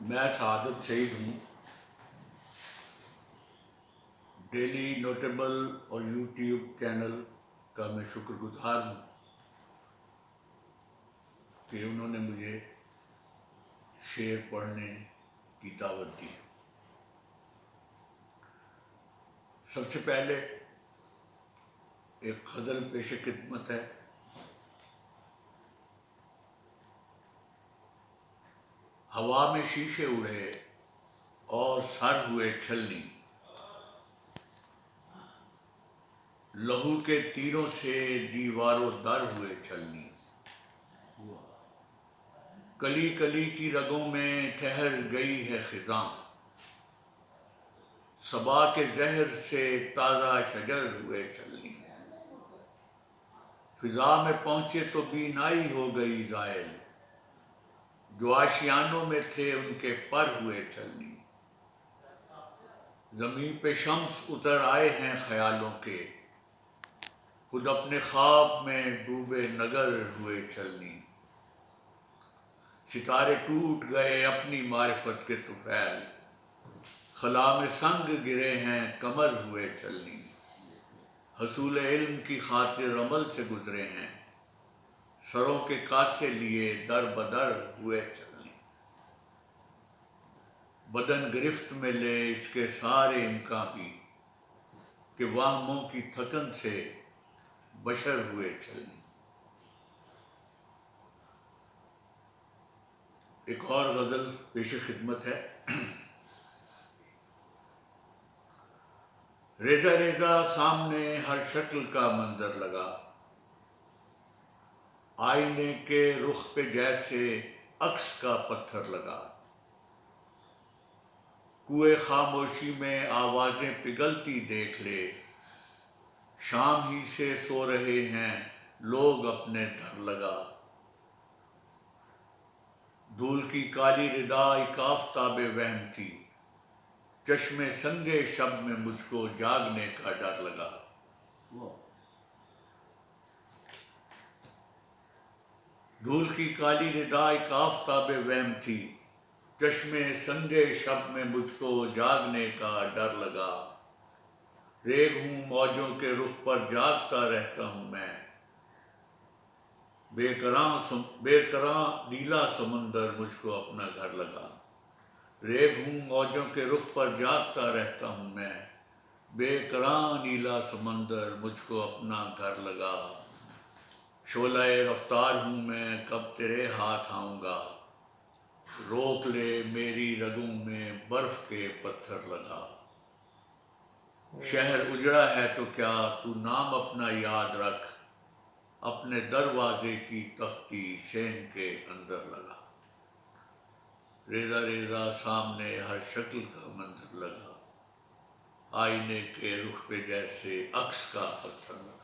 میں سعادت سعید ہوں. ڈیلی نوٹیبل اور یوٹیوب چینل کا میں شکر گزار ہوں کہ انہوں نے مجھے شعر پڑھنے کی دعوت دی. سب سے پہلے ایک غزل پیش خدمت ہے. ہوا میں شیشے اڑے اور سر ہوئے چھلنی، لہو کے تیروں سے دیواروں در ہوئے چھلنی، کلی کلی کی رگوں میں ٹھہر گئی ہے خزاں، صبا کے زہر سے تازہ شجر ہوئے چھلنی، فضا میں پہنچے تو بینائی ہو گئی زائل، جو آشیانوں میں تھے ان کے پر ہوئے چھلنی، زمین پہ شمس اتر آئے ہیں خیالوں کے، خود اپنے خواب میں ڈوبے نگر ہوئے چھلنی، ستارے ٹوٹ گئے اپنی معرفت کے طفیل، خلا میں سنگ گرے ہیں کمر ہوئے چھلنی، حصول علم کی خاطر عمل سے گزرے ہیں، سروں کے کاسے لیے در بدر ہوئے چھلنی، بدن گرفت میں لے اس کے سارے امکان بھی، کہ وہموں کی تھکن سے بشر ہوئے چھلنی. ایک اور غزل پیش خدمت ہے. ریزہ ریزہ سامنے ہر شکل کا منظر لگا، آئینے کے رخ پہ جیسے عکس کا پتھر لگا، کوئے خاموشی میں آوازیں پگھلتی دیکھ لے، شام ہی سے سو رہے ہیں لوگ اپنے در لگا، دھول کی کالی ردا ایک آفتاب وہم تھی، چشمے سنگے شب میں مجھ کو جاگنے کا ڈر لگا، دھول کی کالی ردا ایک آفتاب وہم تھی، چشمے سنگے شب میں مجھ کو جاگنے کا ڈر لگا، ریگ ہوں موجوں کے رخ پر جاگتا رہتا ہوں میں، بے کراں نیلا سمندر مجھ کو اپنا گھر لگا، ریگ ہوں موجوں کے رخ پر جاگتا رہتا ہوں میں، بے کراں نیلا سمندر مجھ کو اپنا گھر لگا، شعلہ رفتار ہوں میں کب تیرے ہاتھ آؤں گا، روک لے میری رگوں میں برف کے پتھر لگا، شہر اجڑا ہے تو کیا تو نام اپنا یاد رکھ، اپنے دروازے کی تختی سین کے اندر لگا، ریزہ ریزہ سامنے ہر شکل کا منظر لگا، آئینے کے رخ پہ جیسے عکس کا پتھر لگا.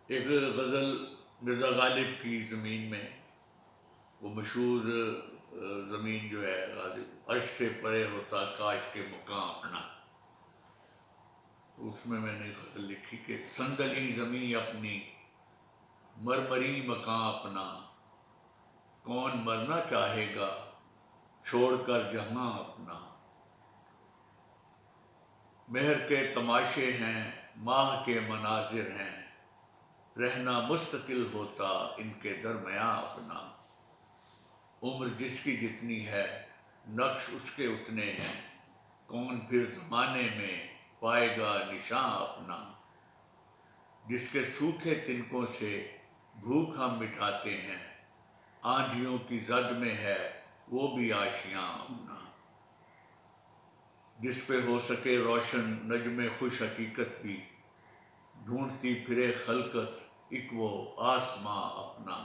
ایک غزل مرزا غالب کی زمین میں، وہ مشہور زمین جو ہے غالب، عرش سے پرے ہوتا کاش کے مقام اپنا، اس میں نے غزل لکھی کہ سنگلی زمیں اپنی مرمری مکان اپنا، کون مرنا چاہے گا چھوڑ کر جہاں اپنا، مہر کے تماشے ہیں ماہ کے مناظر ہیں، رہنا مستقل ہوتا ان کے درمیاں اپنا، عمر جس کی جتنی ہے نقش اس کے اتنے ہیں، کون پھر زمانے میں پائے گا نشاں اپنا، جس کے سوکھے تنکوں سے بھوک ہم مٹاتے ہیں، آندھیوں کی زد میں ہے وہ بھی آشیاں اپنا، جس پہ ہو سکے روشن نجم خوش حقیقت بھی، ڈھونڈتی پھرے خلقت ایک وہ آسماں اپنا،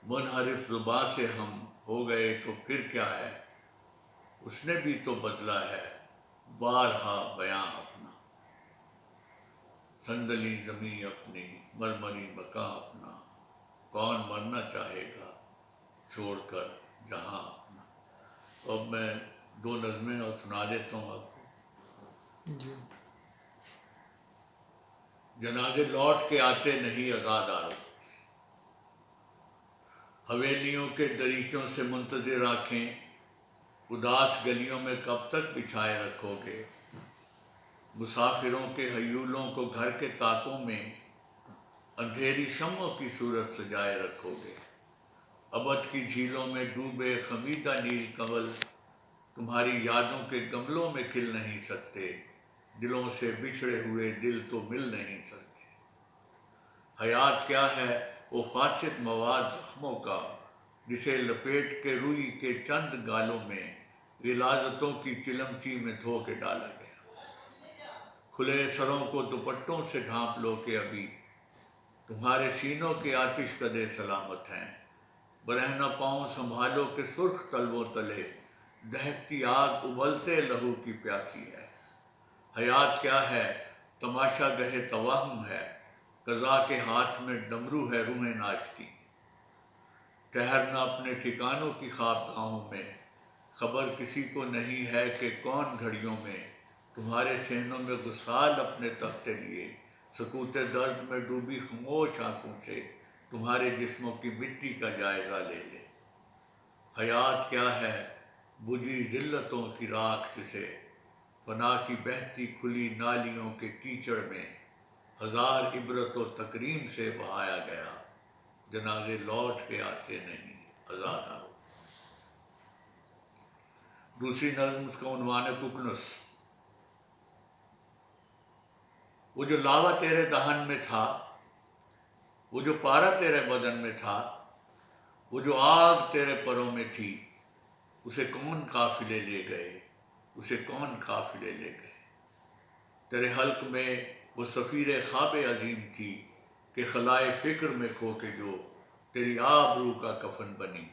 منحرف زباں سے ہم ہو گئے تو پھر کیا ہے، اس نے بھی تو بدلا ہے بارہا بیاں اپنا، سنگلی زمیں اپنی مرمری مکان اپنا، کون مرنا چاہے گا چھوڑ کر جہاں اپنا. اب میں دو نظمیں اور سنا دیتا ہوں آپ کو. جنازے لوٹ کے آتے نہیں عزادارو، हवेलियों के दरीचों से मुंतज़िर आँखें उदास गलियों में कब तक बिछाए रखोगे। मुसाफिरों के हयूलों को घर के ताकों में अंधेरी शम्मों की सूरत सजाए रखोगे। अबद की झीलों में डूबे खमीदा नील कमल तुम्हारी यादों के गमलों में खिल नहीं सकते। दिलों से बिछड़े हुए दिल तो मिल नहीं सकते। हयात क्या है वो फासिद मवाद जख्मों का, जिसे लपेट के रूई के चंद गालों में गिलाजतों की चिलमची में धो के डाला गया। खुले सरों को दुपट्टों से ढांप लो कि अभी तुम्हारे सीनों के आतिश कदे सलामत हैं। बरहना पाँव संभालो के सुर्ख तलवों तले दहकती आग उबलते लहू की प्यासी है। हयात क्या है तमाशा गहे तवाहुम है, कज़ा के हाथ में डमरू है रूहें नाचती। ठहरना अपने ठिकानों की ख्वाबगाहों में, खबर किसी को नहीं है कि कौन घड़ियों में तुम्हारे सहनों में गुस्साल अपने तख्ते लिए सकूते दर्द में डूबी खामोश आंखों से तुम्हारे जिस्मों की मिट्टी का जायज़ा ले ले। हयात क्या है बुझी जिल्लतों की राख जिसे फना की बहती खुली नालियों के कीचड़ में हजार इबरत और तकरीम से बहाया गया। जनाजे लौट के आते नहीं अज़ादारो। दूसरी नज़्म उसका उन्वान है कुकनुस। वो जो लावा तेरे दहन में था, वो जो पारा तेरे बदन में था, वो जो आग तेरे परों में थी, उसे कौन काफिले ले गए, उसे कौन काफिले ले गए। तेरे हल्क में वो सफ़ीर ख्वाब अजीम थी कि खलाए फ़िक्र में खो के जो तेरी आबरू का कफन बनी।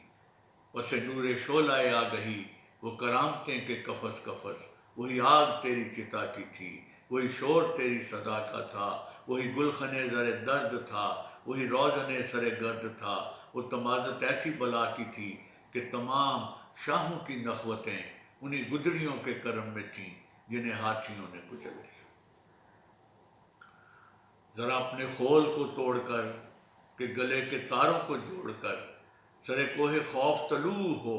वसे नूरे शोलाए आ गई वो करामतें के कफस कफस, वही आग तेरी चिता की थी, वही शोर तेरी सदा का था, वही गुलखने ज़रे दर्द था, वही रोज़ने सरे गर्द था। वो तमाज़त ऐसी बला की थी कि तमाम शाहों की नख़वतें उन्हीं गुजरियों के करम में थीं जिन्हें हाथियों ने कुचल दिया। ज़रा अपने खोल को तोड़कर कि गले के तारों को जोड़कर सरे कोहे खौफ तलू हो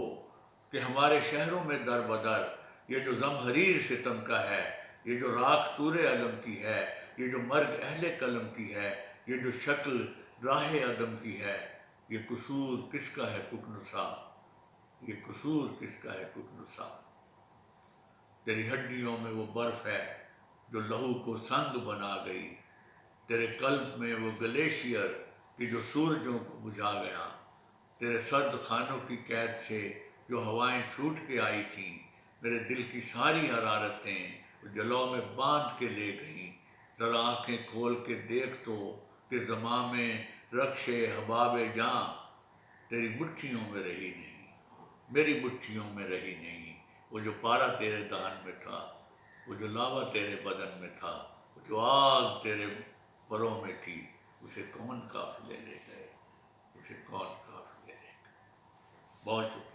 कि हमारे शहरों में दर बदर ये जो ज़महरीर सितम का है, ये जो राख तूरे अलम की है, ये जो मर्ग अहले कलम की है, ये जो शक्ल राह अदम की है, ये कसूर किसका है कुकनुसा, ये कसूर किसका है कुकनुसा। तेरी हड्डियों में वो बर्फ़ है जो लहू को संग बना गई, तेरे कल्ब में वो ग्लेशियर कि जो सूरजों को बुझा गया। तेरे सर्द खानों की कैद से जो हवाएं छूट के आई थीं, मेरे दिल की सारी हरारतें जलौ में बांध के ले गईं। ज़रा आँखें खोल के देख तो कि ज़मां में रक्शे हबाब जाँ तेरी मुट्ठियों में रही नहीं, मेरी मुट्ठियों में रही नहीं। वो जो पारा तेरे दहन में था, वो जो लावा तेरे बदन में था, वो जो आग तेरे परों में थी, उसे कौन काफिले ले गए, उसे कौन काफिले ले गए। बहुत शुक्रिया।